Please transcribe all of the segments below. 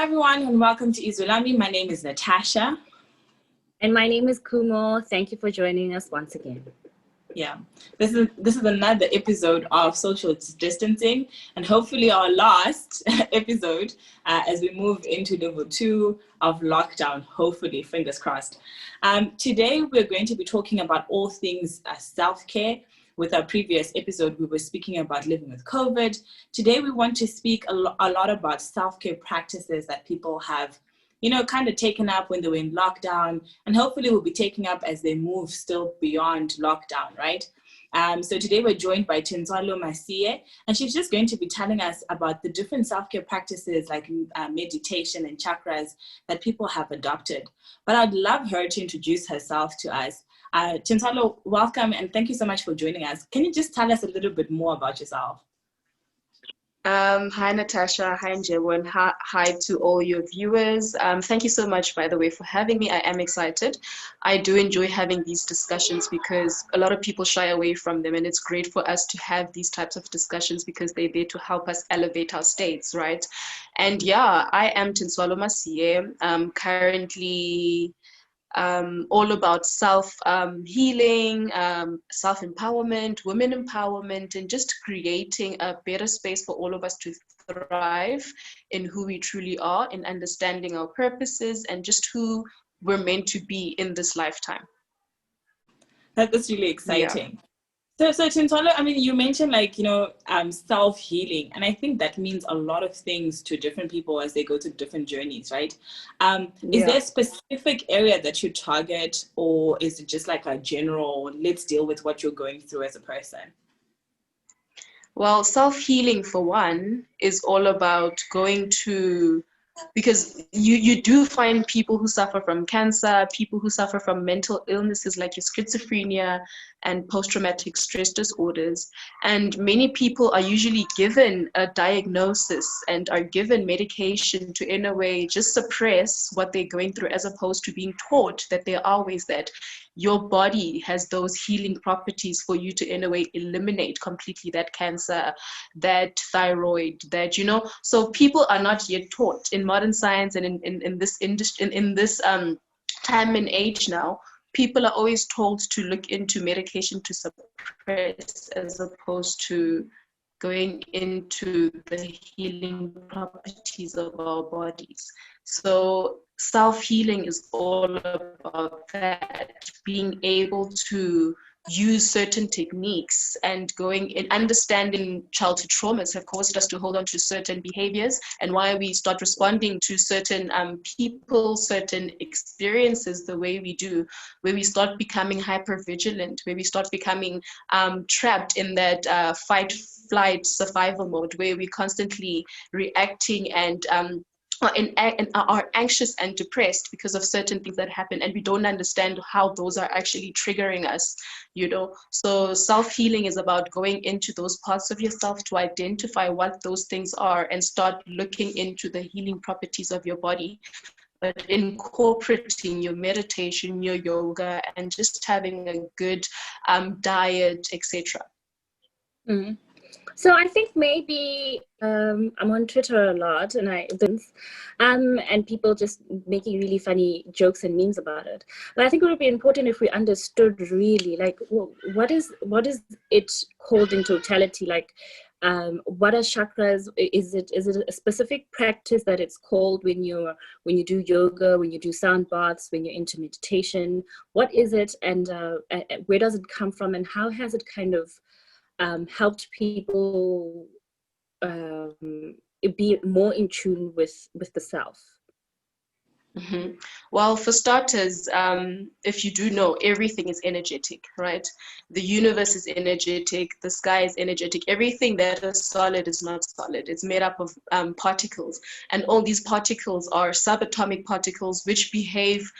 Hi everyone and welcome to Izulami. My name is Natasha. And my name is Kumo. Thank you for joining us once again. Yeah, this is another episode of social distancing and hopefully our last episode as we move into level 2 of lockdown, hopefully, fingers crossed. Today we're going to be talking about all things self-care. With our previous episode, we were speaking about living with COVID. Today we want to speak a lot about self-care practices that people have kind of taken up when they were in lockdown, and hopefully will be taking up as they move still beyond lockdown, right? So today we're joined by Tintswalo Masiye, and she's just going to be telling us about the different self-care practices like meditation and chakras that people have adopted. But I'd love her to introduce herself to us. Tintswalo, welcome, and thank you so much for joining us. Can you just tell us a little bit more about yourself? Hi, Natasha. Hi, Njebo, and hi to all your viewers. Thank you so much, by the way, for having me. I am excited. I do enjoy having these discussions because a lot of people shy away from them, and it's great for us to have these types of discussions because they're there to help us elevate our states, right? And yeah, I am Tintswalo Masiye. Currently all about self-healing, self-empowerment, women empowerment, and just creating a better space for all of us to thrive in who we truly are, in understanding our purposes, and just who we're meant to be in this lifetime. That's really exciting. Yeah. So Tintswalo, I mean, you mentioned self-healing, and I think that means a lot of things to different people as they go to different journeys, right? Is there a specific area that you target, or is it just like a general, let's deal with what you're going through as a person? Well, self-healing, for one, is all about going to, because you do find people who suffer from cancer, people who suffer from mental illnesses like your schizophrenia and post-traumatic stress disorders. And many people are usually given a diagnosis and are given medication to, in a way, just suppress what they're going through, as opposed to being taught that there are ways that your body has those healing properties for you to, in a way, eliminate completely that cancer, that thyroid, that, so people are not yet taught in modern science and in this industry, in this time and age now. People are always told to look into medication to suppress, as opposed to going into the healing properties of our bodies. So self-healing is all about that, being able to use certain techniques, and going in understanding childhood traumas have caused us to hold on to certain behaviors, and why we start responding to certain people, certain experiences the way we do, where we start becoming hypervigilant, where we start becoming trapped in that fight, flight, survival mode, where we're constantly reacting and are anxious and depressed because of certain things that happen, and we don't understand how those are actually triggering us, So self-healing is about going into those parts of yourself to identify what those things are and start looking into the healing properties of your body, but incorporating your meditation, your yoga, and just having a good diet, etc. Mm-hmm. So I think maybe I'm on Twitter a lot, and people just making really funny jokes and memes about it. But I think it would be important if we understood really, like, what is it called in totality? Like, what are chakras? Is it a specific practice that it's called when you do yoga, when you do sound baths, when you're into meditation? What is it, and where does it come from, and how has it kind of helped people be more in tune with the self? Mm-hmm. Well, for starters, if you do know, everything is energetic, right? The universe is energetic, the sky is energetic. Everything that is solid is not solid. It's made up of particles, and all these particles are subatomic particles which behave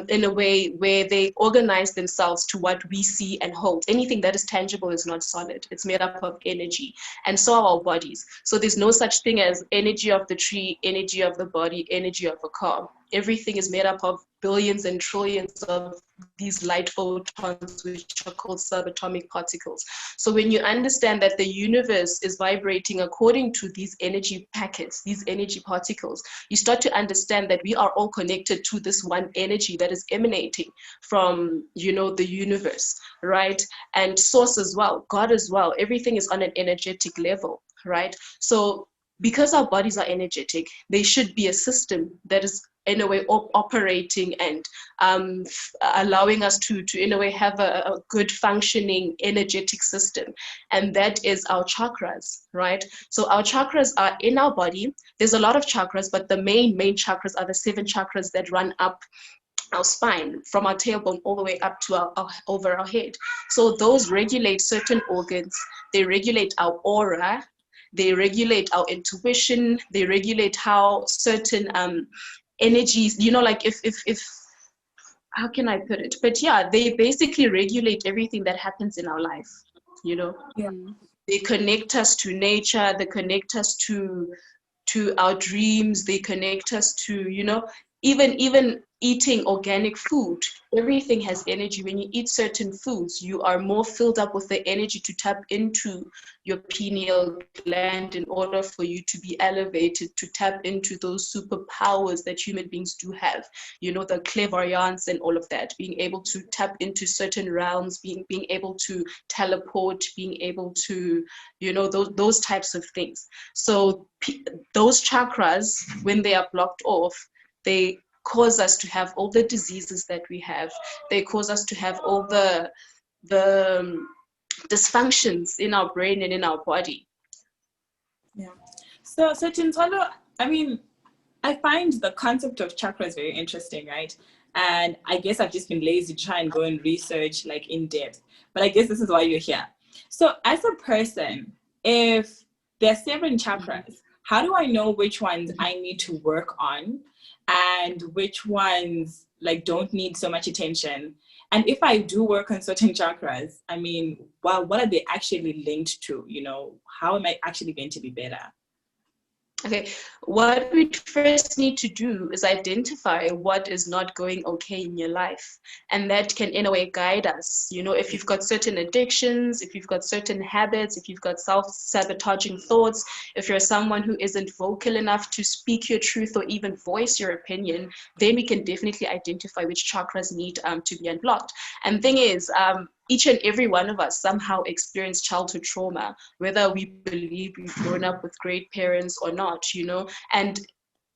in a way where they organize themselves to what we see and hold. Anything that is tangible is not solid. It's made up of energy, and so are our bodies. So there's no such thing as energy of the tree, energy of the body, energy of a car. Everything is made up of billions and trillions of these light photons, which are called subatomic particles. So when you understand that the universe is vibrating according to these energy packets, these energy particles, you start to understand that we are all connected to this one energy that is emanating from, you know, the universe, right? And source as well, God as well. Everything is on an energetic level, right? So because our bodies are energetic, there should be a system that is in a way operating and allowing us to in a way have a good functioning energetic system, and that is our chakras, right? So our chakras are in our body. There's a lot of chakras, but the main chakras are the 7 chakras that run up our spine from our tailbone all the way up to our over our head. So those regulate certain organs. They regulate our aura. They regulate our intuition. They regulate how certain energies, you know, like if how can I put it? But yeah, they basically regulate everything that happens in our life, you know. Yeah. They connect us to nature. They connect us to our dreams. They connect us to, you know, even eating organic food. Everything has energy. When you eat certain foods, you are more filled up with the energy to tap into your pineal gland in order for you to be elevated, to tap into those superpowers that human beings do have, you know, the clairvoyance and all of that, being able to tap into certain realms, being able to teleport, being able to, you know, those types of things. So those chakras, when they are blocked off, they cause us to have all the diseases that we have. They cause us to have all the dysfunctions in our brain and in our body. Yeah. So Tintswalo, I mean, I find the concept of chakras very interesting, right? And I guess I've just been lazy to try and go and research like in depth. But I guess this is why you're here. So as a person, if there are 7 chakras, how do I know which ones I need to work on and which ones like don't need so much attention? And if I do work on certain chakras, I mean, well, what are they actually linked to? You know, how am I actually going to be better? Okay, what we first need to do is identify what is not going okay in your life. And that can, in a way, guide us. You know, if you've got certain addictions, if you've got certain habits, if you've got self-sabotaging thoughts, if you're someone who isn't vocal enough to speak your truth or even voice your opinion, then we can definitely identify which chakras need to be unblocked. And thing is, each and every one of us somehow experienced childhood trauma, whether we believe we've grown up with great parents or not, you know. And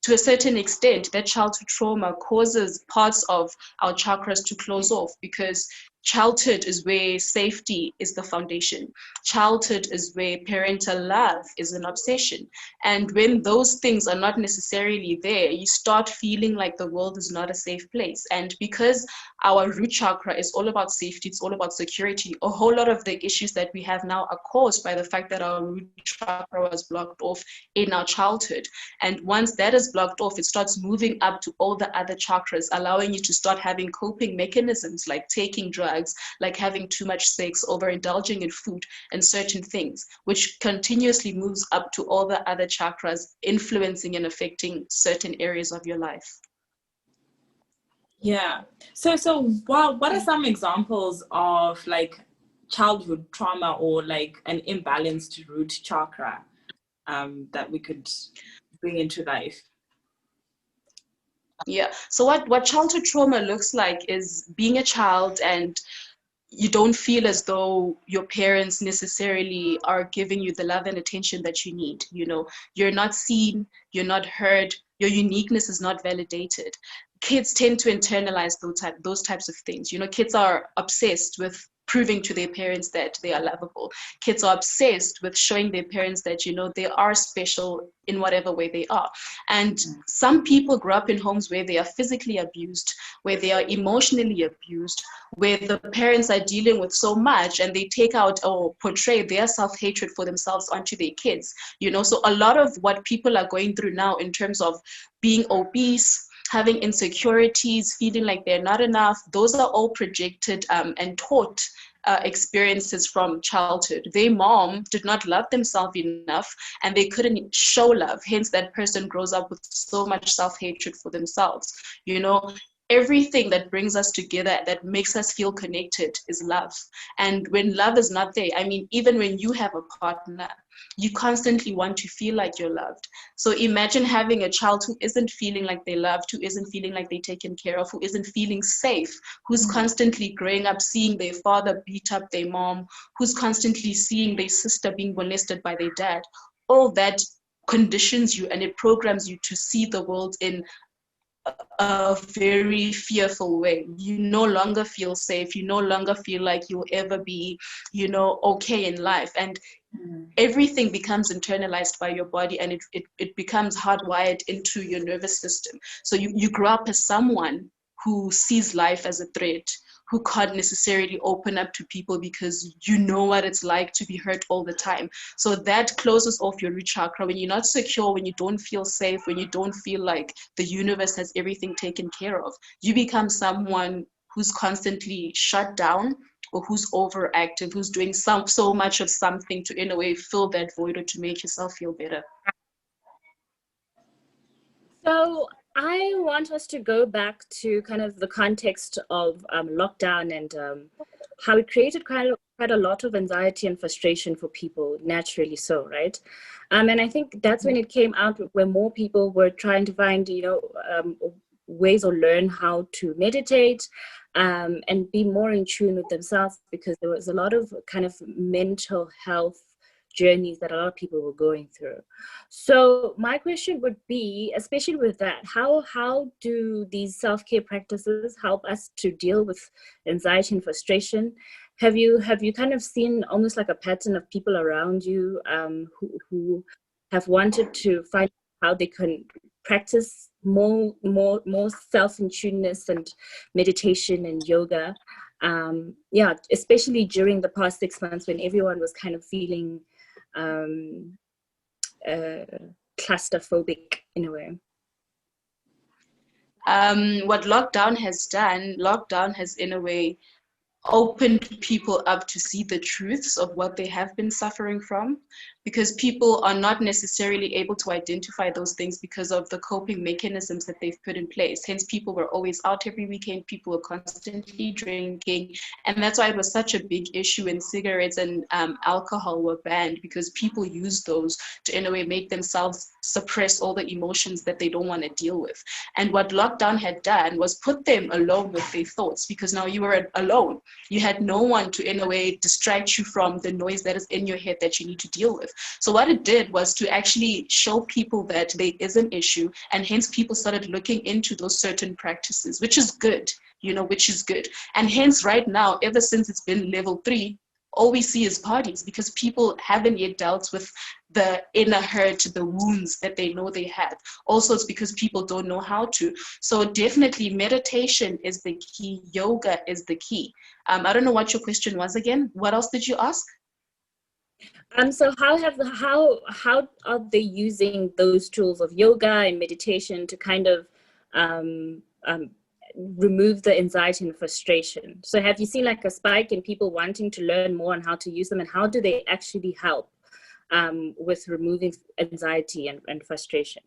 to a certain extent, that childhood trauma causes parts of our chakras to close off, because childhood is where safety is the foundation. Childhood is where parental love is an obsession. And when those things are not necessarily there, you start feeling like the world is not a safe place. And because our root chakra is all about safety, it's all about security, a whole lot of the issues that we have now are caused by the fact that our root chakra was blocked off in our childhood. And once that is blocked off, it starts moving up to all the other chakras, allowing you to start having coping mechanisms like taking drugs, like having too much sex, overindulging in food and certain things, which continuously moves up to all the other chakras, influencing and affecting certain areas of your life. Yeah. So what are some examples of like childhood trauma or like an imbalanced root chakra that we could bring into life? Yeah. So what childhood trauma looks like is being a child and you don't feel as though your parents necessarily are giving you the love and attention that you need. You know, you're not seen, you're not heard, your uniqueness is not validated. Kids tend to internalize those types of things. You know, kids are obsessed with proving to their parents that they are lovable. Kids are obsessed with showing their parents that, you know, they are special in whatever way they are. And some people grow up in homes where they are physically abused, where they are emotionally abused, where the parents are dealing with so much and they take out or portray their self-hatred for themselves onto their kids. You know, so a lot of what people are going through now in terms of being obese, having insecurities, feeling like they're not enough, those are all projected and taught experiences from childhood. Their mom did not love themselves enough and they couldn't show love. Hence, that person grows up with so much self-hatred for themselves. You know, everything that brings us together, that makes us feel connected, is love. And when love is not there, I mean, even when you have a partner, you constantly want to feel like you're loved. So imagine having a child who isn't feeling like they're loved, who isn't feeling like they're taken care of, who isn't feeling safe, who's constantly growing up seeing their father beat up their mom, who's constantly seeing their sister being molested by their dad. All that conditions you, and it programs you to see the world in a very fearful way. You no longer feel safe. You no longer feel like you'll ever be, okay in life. And everything becomes internalized by your body, and it becomes hardwired into your nervous system. So you grow up as someone who sees life as a threat, who can't necessarily open up to people because you know what it's like to be hurt all the time. So that closes off your root chakra. When you're not secure, when you don't feel safe, when you don't feel like the universe has everything taken care of, you become someone who's constantly shut down, or who's overactive, who's doing so much of something to, in a way, fill that void or to make yourself feel better. So I want us to go back to kind of the context of lockdown and how it created quite a lot of anxiety and frustration for people, naturally so, right? And I think that's when it came out, where more people were trying to find, ways or learn how to meditate and be more in tune with themselves, because there was a lot of kind of mental health journeys that a lot of people were going through. So my question would be, especially with that, how do these self-care practices help us to deal with anxiety and frustration? Have you kind of seen almost like a pattern of people around you who have wanted to find how they can practice more self-in-tuneness and meditation and yoga? Especially during the past 6 months when everyone was kind of feeling claustrophobic in a way. What lockdown has in a way opened people up to see the truths of what they have been suffering from, because people are not necessarily able to identify those things because of the coping mechanisms that they've put in place. Hence, people were always out every weekend, people were constantly drinking, and that's why it was such a big issue when cigarettes and alcohol were banned, because people use those to, in a way, make themselves suppress all the emotions that they don't want to deal with. And what lockdown had done was put them alone with their thoughts, because now you were alone. You had no one to, in a way, distract you from the noise that is in your head that you need to deal with. So what it did was to actually show people that there is an issue, and hence people started looking into those certain practices, which is good, which is good. And hence right now, ever since it's been level 3, all we see is parties, because people haven't yet dealt with the inner hurt, the wounds that they know they had. Also, it's because people don't know how to. So definitely meditation is the key. Yoga is the key. I don't know what your question was again. What else did you ask? So how are they using those tools of yoga and meditation to kind of remove the anxiety and frustration? So have you seen like a spike in people wanting to learn more on how to use them, and how do they actually help with removing anxiety and frustration?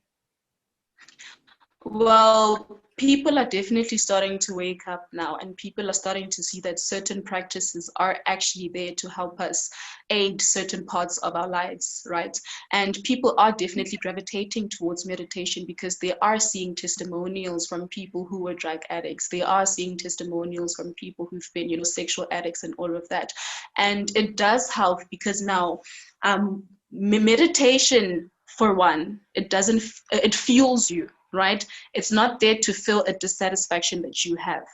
Well, people are definitely starting to wake up now, and people are starting to see that certain practices are actually there to help us aid certain parts of our lives, right? And people are definitely gravitating towards meditation because they are seeing testimonials from people who were drug addicts. They are seeing testimonials from people who've been, sexual addicts and all of that. And it does help because now meditation, for one, it fuels you, right? It's not there to fill a dissatisfaction that you have,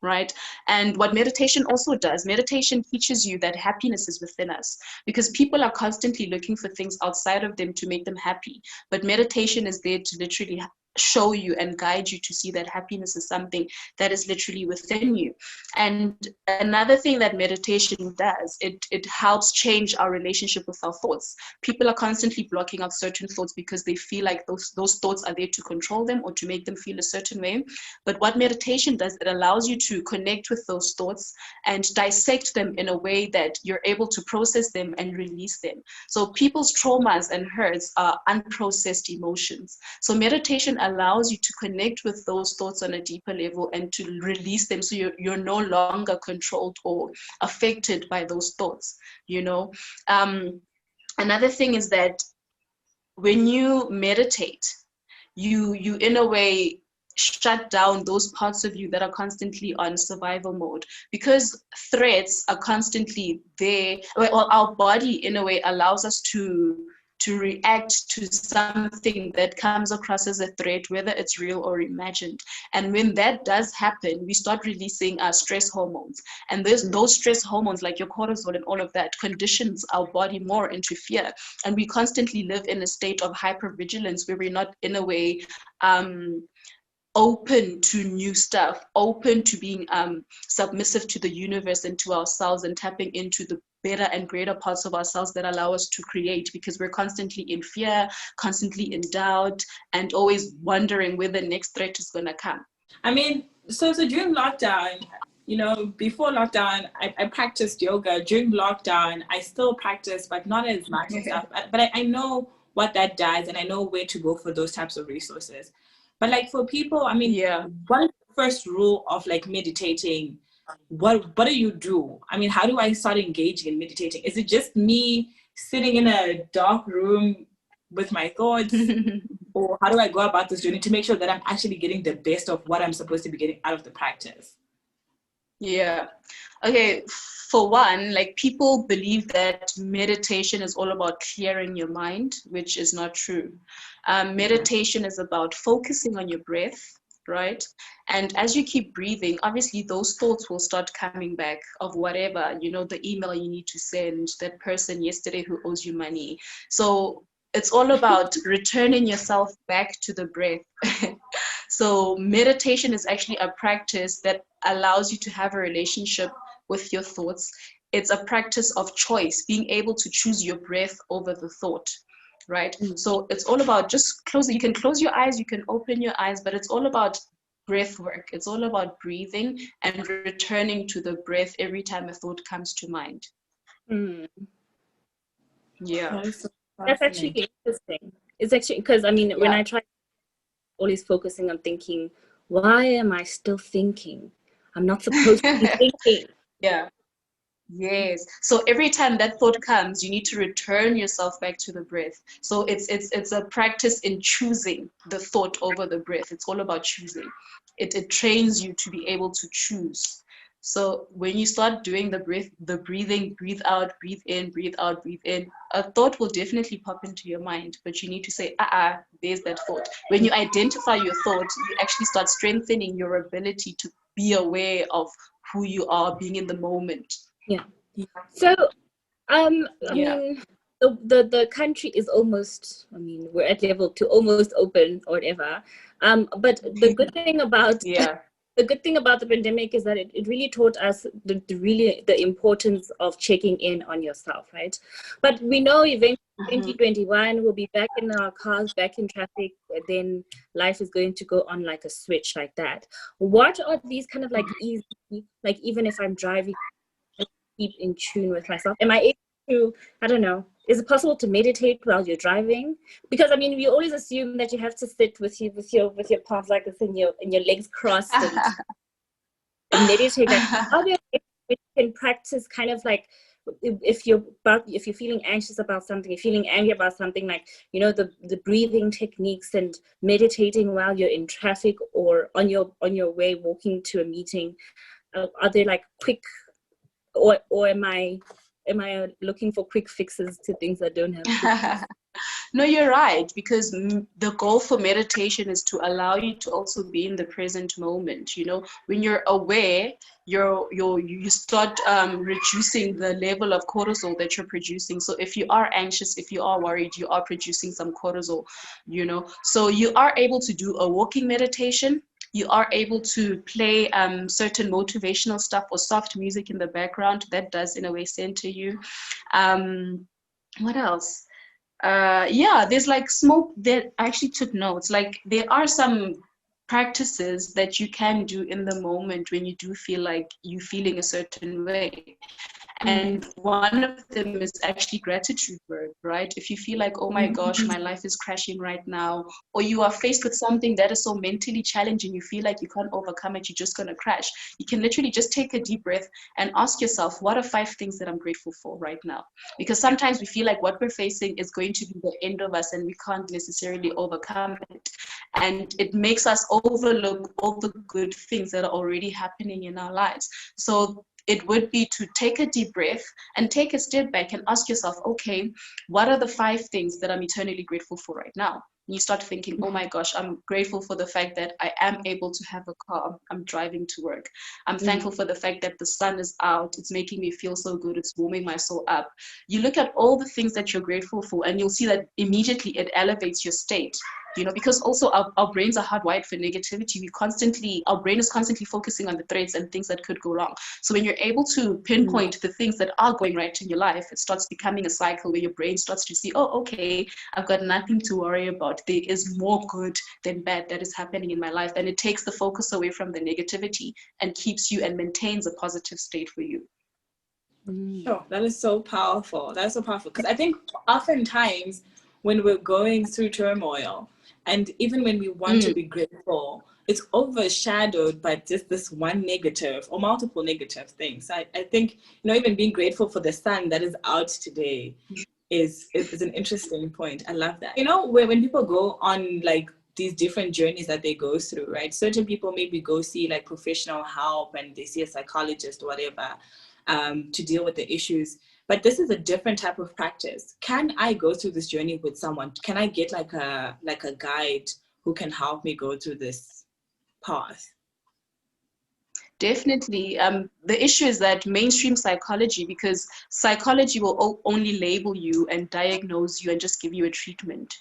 right? And what meditation also does, meditation teaches you that happiness is within us, because people are constantly looking for things outside of them to make them happy. But meditation is there to literally show you and guide you to see that happiness is something that is literally within you. And another thing that meditation does, it helps change our relationship with our thoughts. People are constantly blocking out certain thoughts because they feel like those thoughts are there to control them or to make them feel a certain way. But what meditation does, it allows you to connect with those thoughts and dissect them in a way that you're able to process them and release them. So people's traumas and hurts are unprocessed emotions. So meditation allows you to connect with those thoughts on a deeper level and to release them, so you're no longer controlled or affected by those thoughts, you know. Another thing is that when you meditate, you in a way shut down those parts of you that are constantly on survival mode, because threats are constantly there. Well, our body in a way allows us to react to something that comes across as a threat, whether it's real or imagined. And when that does happen, we start releasing our stress hormones. And those stress hormones, like your cortisol and all of that, conditions our body more into fear. And we constantly live in a state of hypervigilance where we're not in a way open to new stuff, open to being submissive to the universe and to ourselves, and tapping into the better and greater parts of ourselves that allow us to create, because we're constantly in fear, constantly in doubt, and always wondering where the next threat is going to come. I mean, so during lockdown, you know, before lockdown, I practiced yoga. During lockdown, I still practice, but not as much and stuff. But I know what that does, and I know where to go for those types of resources. But like for people, I mean, what is the first rule of like meditating? What do you do? I mean, how do I start engaging in meditating? Is it just me sitting in a dark room with my thoughts? Or how do I go about this journey to make sure that I'm actually getting the best of what I'm supposed to be getting out of the practice? Yeah. Okay. For one, like, people believe that meditation is all about clearing your mind, which is not true. Meditation is about focusing on your breath, right? And as you keep breathing, obviously those thoughts will start coming back of whatever, you know, the email you need to send, that person yesterday who owes you money. So it's all about returning yourself back to the breath. So meditation is actually a practice that allows you to have a relationship with your thoughts. It's a practice of choice, being able to choose your breath over the thought, right? So it's all about just closing. You can close your eyes, you can open your eyes, but it's all about breath work. It's all about breathing and returning to the breath every time a thought comes to mind. Yeah. That's actually interesting. It's actually, because I mean, when I try, always focusing on thinking, why am I still thinking? I'm not supposed to be thinking. Yeah. Yes. So every time that thought comes, you need to return yourself back to the breath. So it's a practice in choosing the thought over the breath. It's all about choosing. It trains you to be able to choose. So when you start doing the breathing, breathe out, breathe in, breathe out, breathe in, a thought will definitely pop into your mind, but you need to say, there's that thought. When you identify your thought, you actually start strengthening your ability to be aware of who you are, being in the moment. Yeah. So, I mean, the country is almost, I mean, we're at level 2, almost open or whatever. But the good thing about the good thing about the pandemic is that it really taught us the importance of checking in on yourself, right? But we know eventually 2021 we'll be back in our cars, back in traffic, then life is going to go on like a switch like that. What are these kind of like easy, like even if I'm driving, keep in tune with myself? Am I able to, I don't know, is it possible to meditate while you're driving? Because I mean, we always assume that you have to sit with your palms like this and your legs crossed and meditate. How do you can practice kind of like, if you're feeling anxious about something, you're feeling angry about something, like, you know, the breathing techniques and meditating while you're in traffic or on your way walking to a meeting, are they like quick, or am I looking for quick fixes to things that don't have? No, you're right, because the goal for meditation is to allow you to also be in the present moment. You know, when you're aware, you start reducing the level of cortisol that you're producing. So if you are anxious, if you are worried, you are producing some cortisol, you know. So you are able to do a walking meditation. You are able to play certain motivational stuff or soft music in the background. That does in a way center you. What else? There's like smoke. That I actually took notes. Like, there are some practices that you can do in the moment when you do feel like you're feeling a certain way. And one of them is actually gratitude work, right? If you feel like, oh my gosh, my life is crashing right now, or you are faced with something that is so mentally challenging, you feel like you can't overcome it, you're just going to crash. You can literally just take a deep breath and ask yourself, what are 5 things that I'm grateful for right now? Because sometimes we feel like what we're facing is going to be the end of us and we can't necessarily overcome it. And it makes us overlook all the good things that are already happening in our lives. So it would be to take a deep breath and take a step back and ask yourself, okay, what are the 5 things that I'm eternally grateful for right now? And you start thinking, oh my gosh, I'm grateful for the fact that I am able to have a car. I'm driving to work. I'm thankful for the fact that the sun is out. It's making me feel so good. It's warming my soul up. You look at all the things that you're grateful for, and you'll see that immediately it elevates your state. Because also our brains are hardwired for negativity. Our brain is constantly focusing on the threats and things that could go wrong. So when you're able to pinpoint the things that are going right in your life, it starts becoming a cycle where your brain starts to see, oh, okay, I've got nothing to worry about. There is more good than bad that is happening in my life. And it takes the focus away from the negativity and keeps you and maintains a positive state for you. Sure, that is so powerful. That's so powerful. Because I think oftentimes when we're going through turmoil, and even when we want to be grateful, it's overshadowed by just this one negative or multiple negative things. I think, even being grateful for the sun that is out today is an interesting point. I love that. When people go on like these different journeys that they go through, right? Certain people maybe go see like professional help and they see a psychologist or whatever to deal with the issues. But this is a different type of practice. Can I go through this journey with someone? Can I get like a guide who can help me go through this path? Definitely. The issue is that mainstream psychology, because psychology will only label you and diagnose you and just give you a treatment.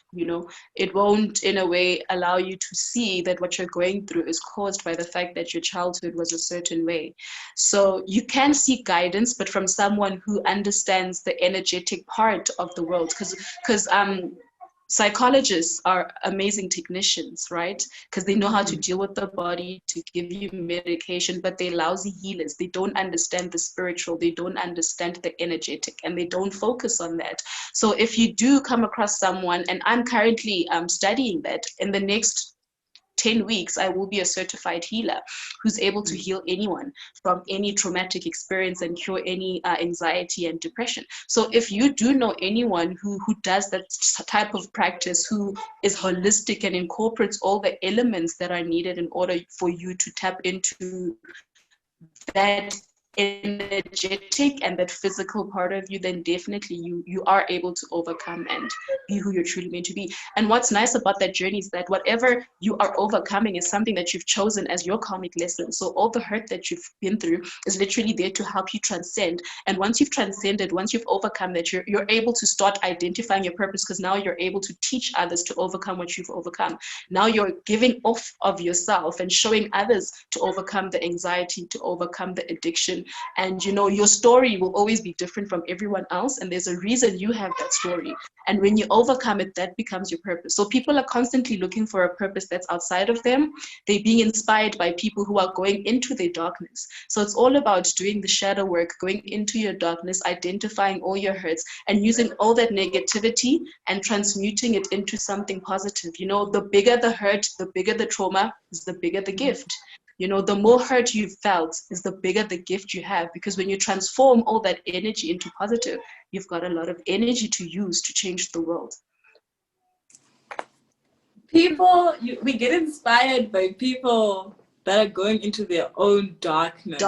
It won't in a way allow you to see that what you're going through is caused by the fact that your childhood was a certain way. So you can seek guidance, but from someone who understands the energetic part of the world, because psychologists are amazing technicians, right? Because they know how to deal with the body, to give you medication, but they're lousy healers. They don't understand the spiritual, they don't understand the energetic, and they don't focus on that. So if you do come across someone, and I'm currently studying that, in the next 10 weeks, I will be a certified healer who's able to heal anyone from any traumatic experience and cure any anxiety and depression. So if you do know anyone who does that type of practice, who is holistic and incorporates all the elements that are needed in order for you to tap into that energetic and that physical part of you, then definitely you are able to overcome and be who you're truly meant to be. And what's nice about that journey is that whatever you are overcoming is something that you've chosen as your karmic lesson. So all the hurt that you've been through is literally there to help you transcend. And once you've transcended, once you've overcome that, you're able to start identifying your purpose, because now you're able to teach others to overcome what you've overcome. Now you're giving off of yourself and showing others to overcome the anxiety, to overcome the addiction. And your story will always be different from everyone else, and there's a reason you have that story. And when you overcome it, that becomes your purpose. So people are constantly looking for a purpose that's outside of them. They're being inspired by people who are going into their darkness. So it's all about doing the shadow work, going into your darkness, identifying all your hurts, and using all that negativity and transmuting it into something positive. The bigger the hurt, the bigger the trauma, is the bigger the gift. The more hurt you've felt is the bigger the gift you have, because when you transform all that energy into positive, you've got a lot of energy to use to change the world. We get inspired by people that are going into their own darkness.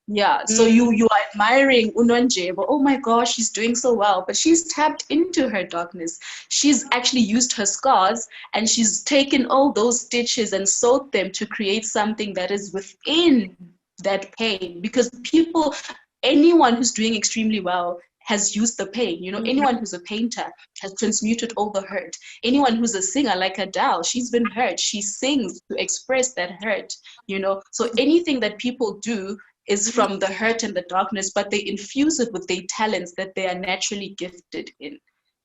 Yeah, so you are admiring Unonjebo. Oh my gosh, she's doing so well, but she's tapped into her darkness. She's actually used her scars, and she's taken all those stitches and sewed them to create something that is within that pain. Because anyone who's doing extremely well has used the pain. Anyone who's a painter has transmuted all the hurt. Anyone who's a singer like Adele, she's been hurt. She sings to express that hurt. So anything that people do is from the hurt and the darkness, but they infuse it with their talents that they are naturally gifted in.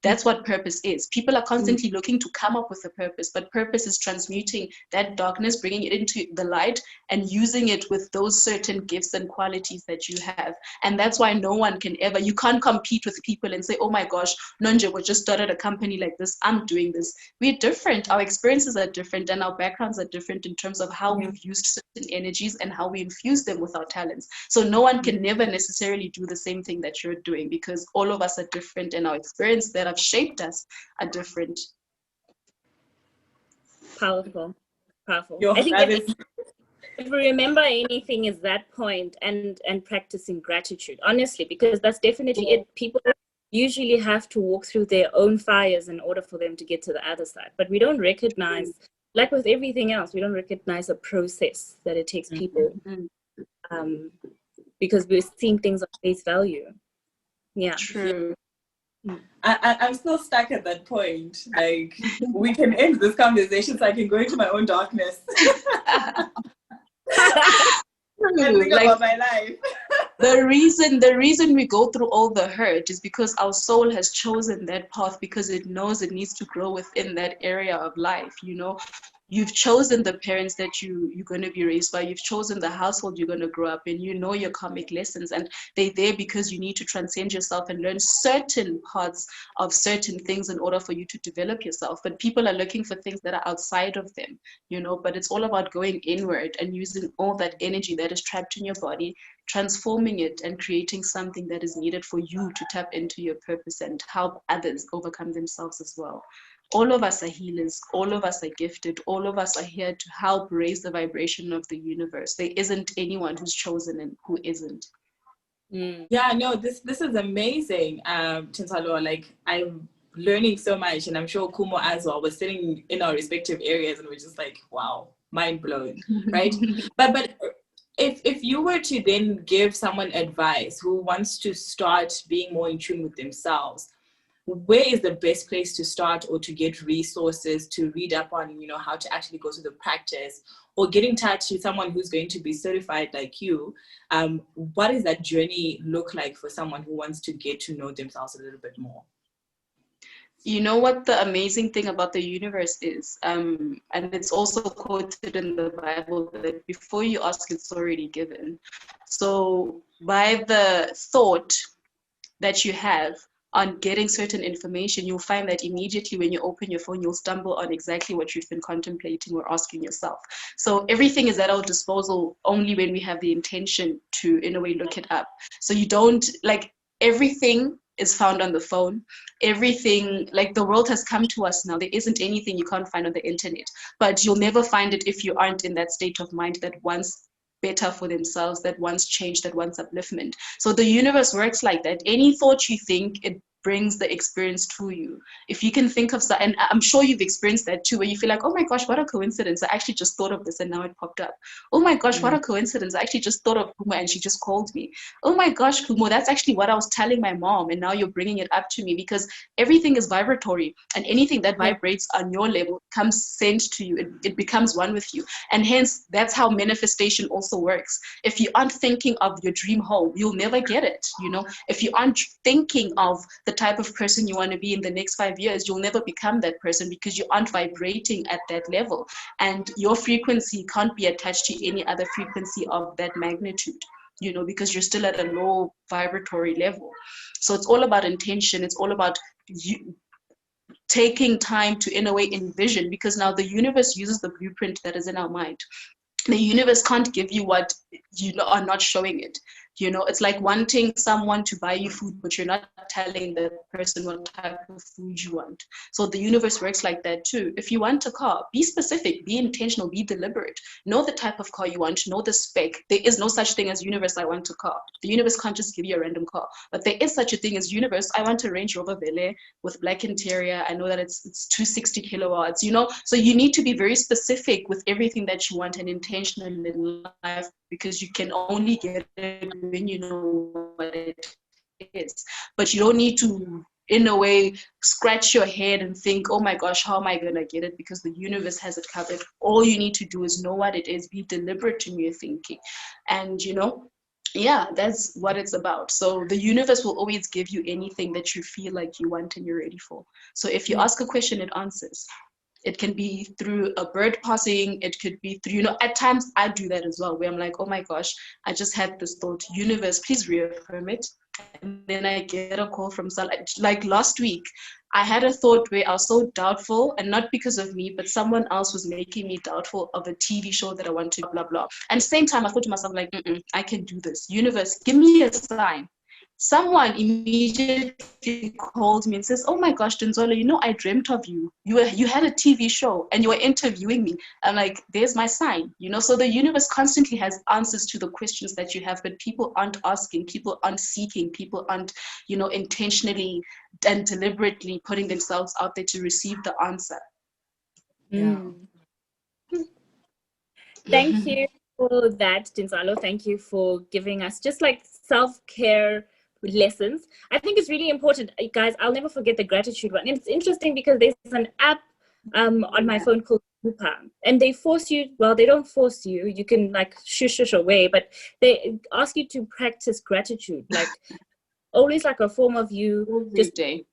That's what purpose is. People are constantly looking to come up with a purpose, but purpose is transmuting that darkness, bringing it into the light, and using it with those certain gifts and qualities that you have. And that's why no one can ever, you can't compete with people and say, oh my gosh, Nonje, we just started a company like this, I'm doing this. We're different. Our experiences are different, and our backgrounds are different in terms of how we've used certain energies and how we infuse them with our talents. So no one can never necessarily do the same thing that you're doing, because all of us are different, and our experience that have shaped us are different. Powerful. Yo, I think that is if we remember anything is that point, and practicing gratitude, honestly, because that's definitely it. People usually have to walk through their own fires in order for them to get to the other side. But we don't recognize, like with everything else, we don't recognize the process that it takes people, because we're seeing things on face value. Yeah. True. I'm still stuck at that point. Like, we can end this conversation so I can go into my own darkness and think about my life. The reason we go through all the hurt is because our soul has chosen that path, because it knows it needs to grow within that area of life. You know, you've chosen the parents that you're going to be raised by. You've chosen the household you're going to grow up in. You know your karmic lessons, and they're there because you need to transcend yourself and learn certain parts of certain things in order for you to develop yourself. But people are looking for things that are outside of them, you know, but it's all about going inward and using all that energy that is trapped in your body, transforming it and creating something that is needed for you to tap into your purpose and help others overcome themselves as well. All of us are healers. All of us are gifted. All of us are here to help raise the vibration of the universe. There isn't anyone who's chosen and who isn't. Yeah, no, this is amazing, Tintswalo. Like, I'm learning so much, and I'm sure Kumo as well. We're sitting in our respective areas, and we're just like, wow, mind blown, right? But if you were to then give someone advice who wants to start being more in tune with themselves, where is the best place to start, or to get resources to read up on, you know, how to actually go to the practice, or get in touch with someone who's going to be certified like you? What does that journey look like for someone who wants to get to know themselves a little bit more? You know what the amazing thing about the universe is, and it's also quoted in the Bible, that before you ask, it's already given. So by the thought that you have on getting certain information, you'll find that immediately when you open your phone, you'll stumble on exactly what you've been contemplating or asking yourself. So everything is at our disposal only when we have the intention to, in a way, look it up. So you don't, like, everything is found on the phone. Everything, like, the world has come to us now. There isn't anything you can't find on the internet, but you'll never find it if you aren't in that state of mind that wants better for themselves, that wants change, that wants upliftment. So the universe works like that. Any thought you think, it brings the experience to you. If you can think of, and I'm sure you've experienced that too, where you feel like, oh my gosh, what a coincidence, I actually just thought of this and now it popped up. Oh my gosh, what a coincidence, I actually just thought of Kumo and she just called me. Oh my gosh, Kumo, that's actually what I was telling my mom, and now you're bringing it up to me. Because everything is vibratory, and anything that vibrates on your level comes sent to you. It becomes one with you, and hence that's how manifestation also works. If you aren't thinking of your dream home, you'll never get it. You know, if you aren't thinking of the type of person you want to be in the next 5 years, you'll never become that person, because you aren't vibrating at that level, and your frequency can't be attached to any other frequency of that magnitude, you know, because you're still at a low vibratory level. So it's all about intention. It's all about you taking time to, in a way, envision, because now the universe uses the blueprint that is in our mind. The universe can't give you what you are not showing it. You know, it's like wanting someone to buy you food, but you're not telling the person what type of food you want. So the universe works like that too. If you want a car, be specific, be intentional, be deliberate. Know the type of car you want, know the spec. There is no such thing as universe, I want a car. The universe can't just give you a random car. But there is such a thing as universe, I want a Range Rover Velar with black interior. I know that it's 260 kilowatts, you know. So you need to be very specific with everything that you want and intentional in life, because you can only get it when you know what it is. But you don't need to, in a way, scratch your head and think, oh my gosh, how am I going to get it? Because the universe has it covered. All you need to do is know what it is, be deliberate in your thinking. And, you know, yeah, that's what it's about. So the universe will always give you anything that you feel like you want and you're ready for. So if you ask a question, it answers. It can be through a bird passing. It could be through, at times I do that as well, where I'm like, oh my gosh, I just had this thought, universe, please reaffirm it. And then I get a call from someone. Like last week, I had a thought where I was so doubtful, and not because of me, but someone else was making me doubtful of a TV show that I want to, blah, blah. And same time, I thought to myself, like, I can do this. Universe, give me a sign. Someone immediately called me and says, oh my gosh, Tintswalo, I dreamt of you. You had a TV show and you were interviewing me. I'm like, there's my sign, So the universe constantly has answers to the questions that you have, but people aren't asking, people aren't seeking, people aren't, intentionally and deliberately putting themselves out there to receive the answer. Yeah. Thank you for that, Tintswalo. Thank you for giving us just like self-care lessons. I think it's really important, guys. I'll never forget the gratitude one. And it's interesting because there's an app on my phone called Super, and they force you. Well, they don't force you. You can like shush away, but they ask you to practice gratitude, like always like a form of you Every day.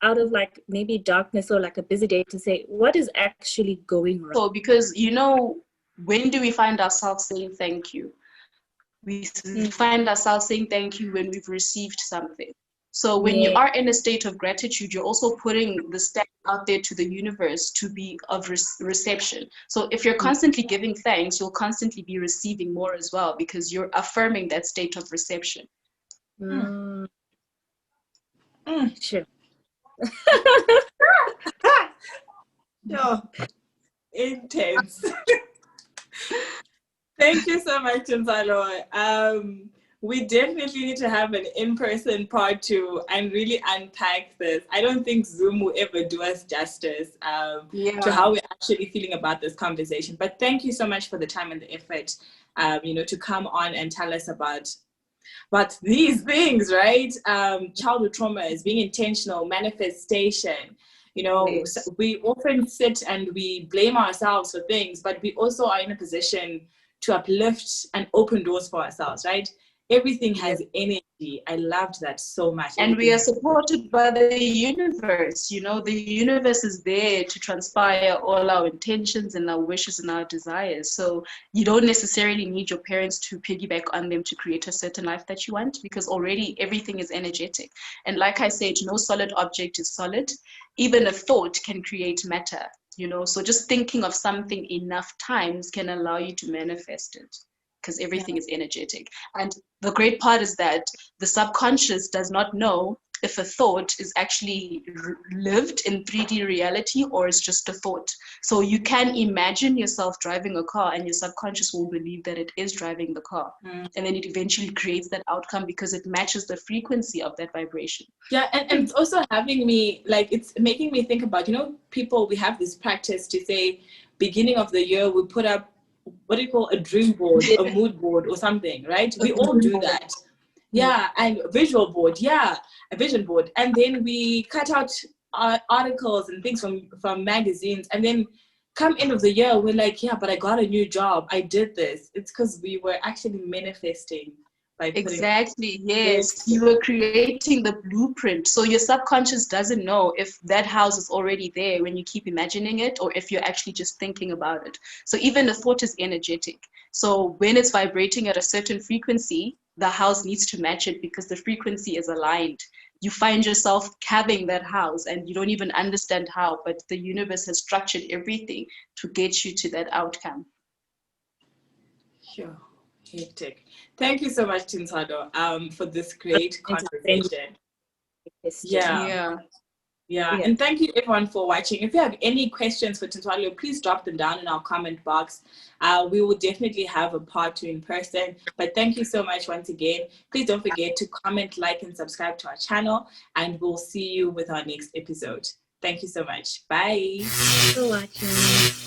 out of like maybe darkness or like a busy day to say what is actually going wrong. So because when do we find ourselves saying thank you? We find ourselves saying thank you when we've received something. So when you are in a state of gratitude, you're also putting the step out there to the universe to be of reception. So if you're constantly giving thanks, you'll constantly be receiving more as well, because you're affirming that state of reception. Sure. Yo, intense. Thank you so much, Tintswalo. We definitely need to have an in-person part 2 and really unpack this. I don't think Zoom will ever do us justice to how we're actually feeling about this conversation. But thank you so much for the time and the effort, to come on and tell us about these things, right? Childhood trauma is being intentional, manifestation. Yes. We often sit and we blame ourselves for things, but we also are in a position to uplift and open doors for ourselves, right? Everything has energy. I loved that so much. And we are supported by the universe. The universe is there to transpire all our intentions and our wishes and our desires. So you don't necessarily need your parents to piggyback on them to create a certain life that you want, because already everything is energetic. And like I said, no solid object is solid. Even a thought can create matter, So just thinking of something enough times can allow you to manifest it, because everything is energetic. And the great part is that the subconscious does not know if a thought is actually lived in 3D reality or it's just a thought. So you can imagine yourself driving a car and your subconscious will believe that it is driving the car. And then it eventually creates that outcome because it matches the frequency of that vibration. Yeah, and it's also having me, it's making me think about, people, we have this practice to say, beginning of the year, we put up, what do you call a dream board, a mood board or something, right? We all do that. Yeah, and visual board, a vision board. And then we cut out articles and things from magazines. And then come end of the year, we're like, yeah, but I got a new job. I did this. It's because we were actually manifesting. Exactly, yes. You were creating the blueprint. So your subconscious doesn't know if that house is already there when you keep imagining it, or if you're actually just thinking about it. So even the thought is energetic. So when it's vibrating at a certain frequency, the house needs to match it because the frequency is aligned. You find yourself having that house and you don't even understand how, but the universe has structured everything to get you to that outcome. Sure. Hectic. Thank you so much, Tintswalo, for this great conversation. Yeah. And thank you everyone for watching. If you have any questions for Tintswalo, please drop them down in our comment box. We will definitely have a part 2 in person. But thank you so much once again. Please don't forget to comment, like, and subscribe to our channel. And we'll see you with our next episode. Thank you so much. Bye. Thanks for watching.